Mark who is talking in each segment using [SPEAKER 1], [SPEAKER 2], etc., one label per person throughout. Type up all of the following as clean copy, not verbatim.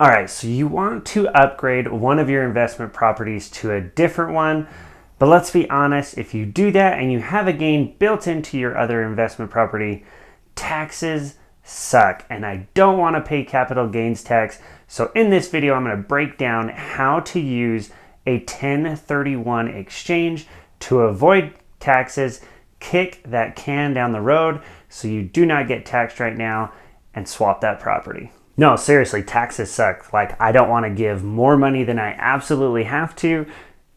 [SPEAKER 1] All right, so you want to upgrade one of your investment properties to a different one, but let's be honest, if you do that and you have a gain built into your other investment property, taxes suck, and I don't want to pay capital gains tax. So in this video, I'm going to break down how to use a 1031 exchange to avoid taxes, kick that can down the road so you do not get taxed right now, and swap that property. No, seriously, taxes suck. Like, I don't want to give more money than I absolutely have to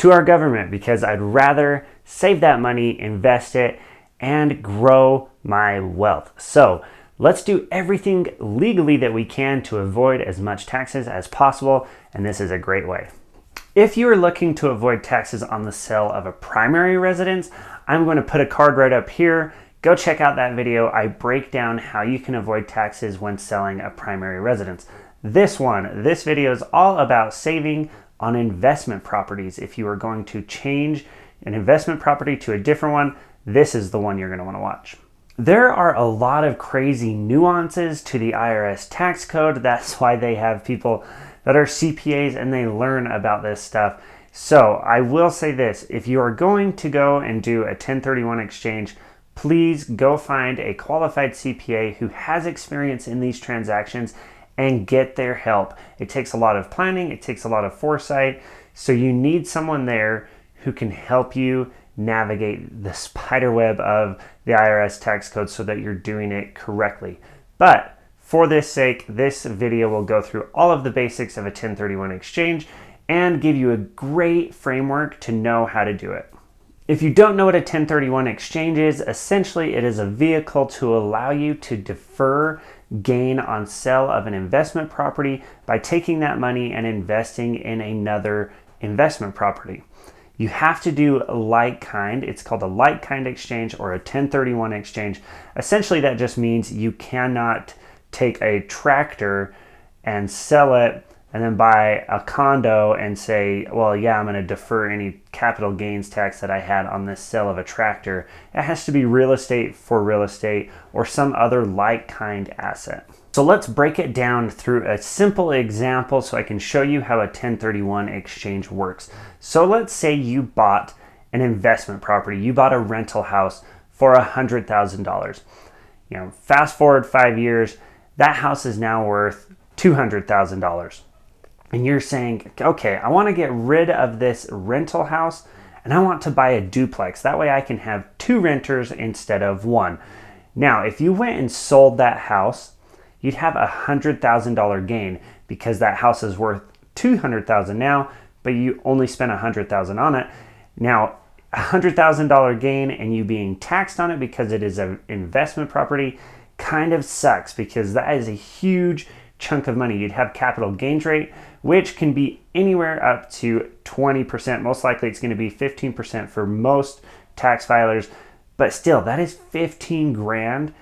[SPEAKER 1] our government because I'd rather save that money, invest it, and grow my wealth. So let's do everything legally that we can to avoid as much taxes as possible, and this is a great way. If you are looking to avoid taxes on the sale of a primary residence, I'm going to put a card right up here. Go check out that video. I break down how you can avoid taxes when selling a primary residence. This video is all about saving on investment properties. If you are going to change an investment property to a different one, this is the one you're going to want to watch. There are a lot of crazy nuances to the IRS tax code. That's why they have people that are CPAs and they learn about this stuff. So I will say this, if you are going to go and do a 1031 exchange, please go find a qualified CPA who has experience in these transactions and get their help. It takes a lot of planning, it takes a lot of foresight, so you need someone there who can help you navigate the spider web of the IRS tax code so that you're doing it correctly. But for this sake, this video will go through all of the basics of a 1031 exchange and give you a great framework to know how to do it. If you don't know what a 1031 exchange is, essentially it is a vehicle to allow you to defer gain on sale of an investment property by taking that money and investing in another investment property. You have to do a like kind. It's called a like kind exchange or a 1031 exchange. Essentially that just means you cannot take a tractor and sell it and then buy a condo and say, well, yeah, I'm going to defer any capital gains tax that I had on this sale of a tractor. It has to be real estate for real estate or some other like kind asset. So let's break it down through a simple example so I can show you how a 1031 exchange works. So let's say you bought an investment property. You bought a rental house for $100,000. Fast forward 5 years, that house is now worth $200,000. And you're saying, okay, I want to get rid of this rental house and I want to buy a duplex. That way I can have 2 renters instead of 1. Now, if you went and sold that house, you'd have a $100,000 gain because that house is worth $200,000 now, but you only spent $100,000 on it. Now, a $100,000 gain and you being taxed on it because it is an investment property kind of sucks because that is a huge chunk of money. You'd have capital gains rate, which can be anywhere up to 20%. Most likely it's going to be 15% for most tax filers, but still that is 15 grand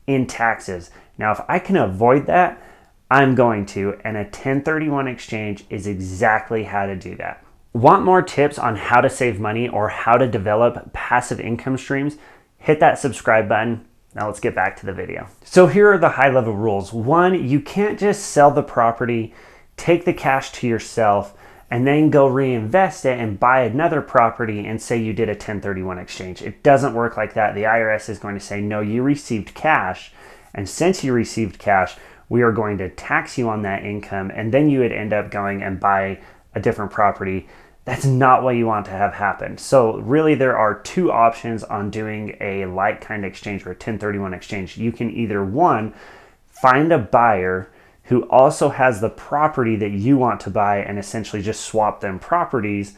[SPEAKER 1] in taxes. Now, if I can avoid that, I'm going to, and a 1031 exchange is exactly how to do that. Want more tips on how to save money or how to develop passive income streams? Hit that subscribe button. Now let's get back to the video. So here are the high level rules. 1, you can't just sell the property, take the cash to yourself, and then go reinvest it and buy another property and say you did a 1031 exchange. It doesn't work like that. The IRS is going to say, no, you received cash. And since you received cash, we are going to tax you on that income. And then you would end up going and buy a different property. That's not what you want to have happen. So really there are 2 options on doing a like kind exchange or a 1031 exchange. You can either 1, find a buyer who also has the property that you want to buy and essentially just swap them properties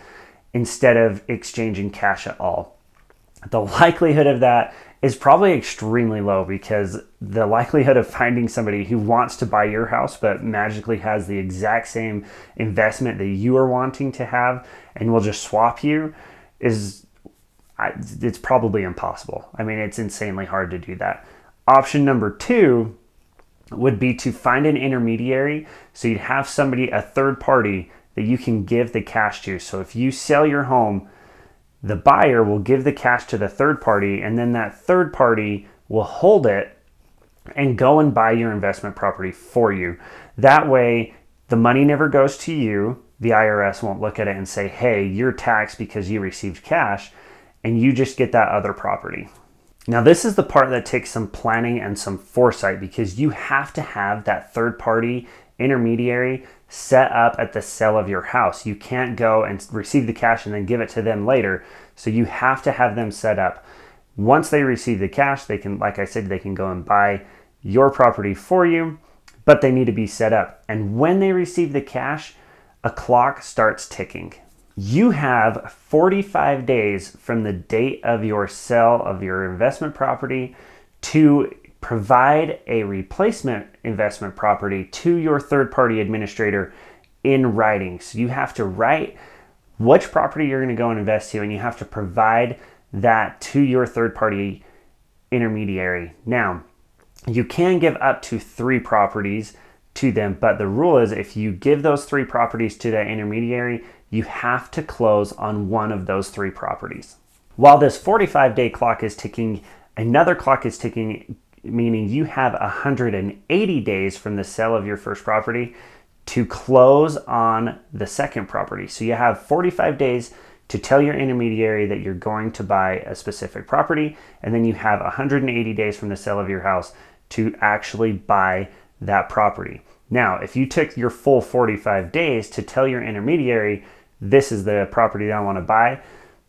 [SPEAKER 1] instead of exchanging cash at all. The likelihood of that is probably extremely low because the likelihood of finding somebody who wants to buy your house but magically has the exact same investment that you are wanting to have and will just swap you it's probably impossible. I mean, it's insanely hard to do that. Option number 2 would be to find an intermediary. So you'd have somebody, a third party that you can give the cash to. So if you sell your home, the buyer will give the cash to the third party, and then that third party will hold it and go and buy your investment property for you. That way, The money never goes to you. The IRS won't look at it and say, hey, you're taxed because you received cash, and you just get that other property. Now, this is the part that takes some planning and some foresight, because you have to have that third-party intermediary set up at the sale of your house. You can't go and receive the cash and then give it to them later. So you have to have them set up. Once they receive the cash, they can, like I said, they can go and buy your property for you, but they need to be set up. And when they receive the cash, a clock starts ticking. You have 45 days from the date of your sale of your investment property to provide a replacement investment property to your third-party administrator in writing. So you have to write which property you're going to go and invest to, and you have to provide that to your third-party intermediary. Now, you can give up to 3 properties to them, but the rule is if you give those 3 properties to that intermediary, you have to close on one of those 3 properties. While this 45-day clock is ticking, another clock is ticking, meaning you have 180 days from the sale of your first property to close on the second property. So you have 45 days to tell your intermediary that you're going to buy a specific property, and then you have 180 days from the sale of your house to actually buy that property. Now, if you took your full 45 days to tell your intermediary, this is the property that I want to buy,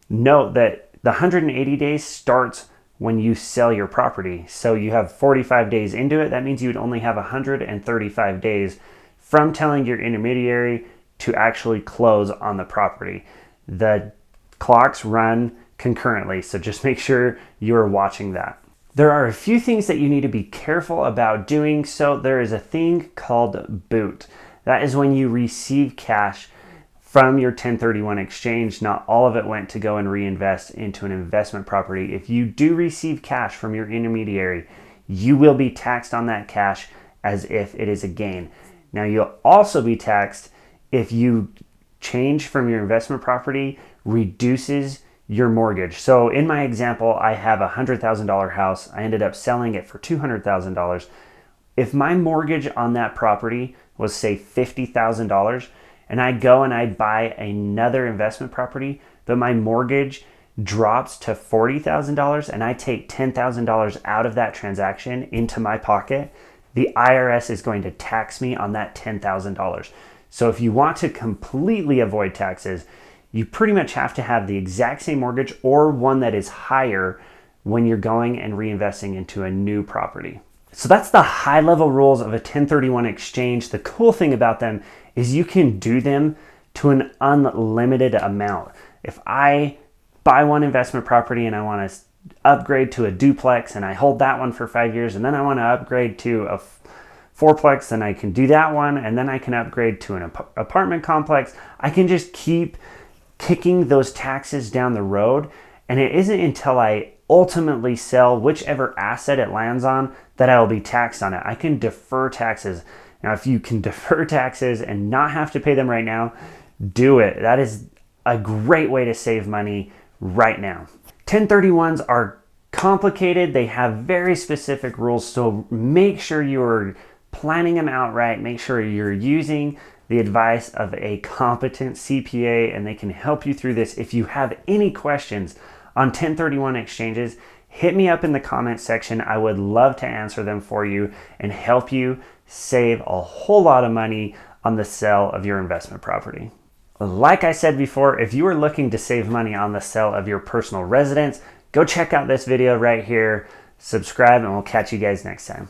[SPEAKER 1] note that the 180 days starts when you sell your property. So you have 45 days into it. That means you would only have 135 days from telling your intermediary to actually close on the property. The clocks run concurrently, so just make sure you're watching that. There are a few things that you need to be careful about doing. So there is a thing called boot. That is when you receive cash from your 1031 exchange. Not all of it went to go and reinvest into an investment property. If you do receive cash from your intermediary, you will be taxed on that cash as if it is a gain. Now, you'll also be taxed if you change from your investment property reduces your mortgage. So in my example, I have a $100,000 house. I ended up selling it for $200,000. If my mortgage on that property was, say, $50,000, and I go and I buy another investment property, but my mortgage drops to $40,000 and I take $10,000 out of that transaction into my pocket, the IRS is going to tax me on that $10,000. So if you want to completely avoid taxes, you pretty much have to have the exact same mortgage or one that is higher when you're going and reinvesting into a new property. So that's the high level rules of a 1031 exchange. The cool thing about them is you can do them to an unlimited amount. If I buy one investment property and I want to upgrade to a duplex and I hold that one for 5 years, and then I want to upgrade to a fourplex, then I can do that one, and then I can upgrade to an apartment complex. I can just keep kicking those taxes down the road, and it isn't until I ultimately sell whichever asset it lands on that I will be taxed on it. I can defer taxes. Now, if you can defer taxes and not have to pay them right now, do it. That is a great way to save money right now. 1031s are complicated. They have very specific rules, so make sure you're planning them out right. Make sure you're using the advice of a competent CPA, and they can help you through this. If you have any questions on 1031 exchanges, hit me up in the comment section. I would love to answer them for you and help you save a whole lot of money on the sale of your investment property. Like I said before, if you are looking to save money on the sale of your personal residence, go check out this video right here, subscribe, and we'll catch you guys next time.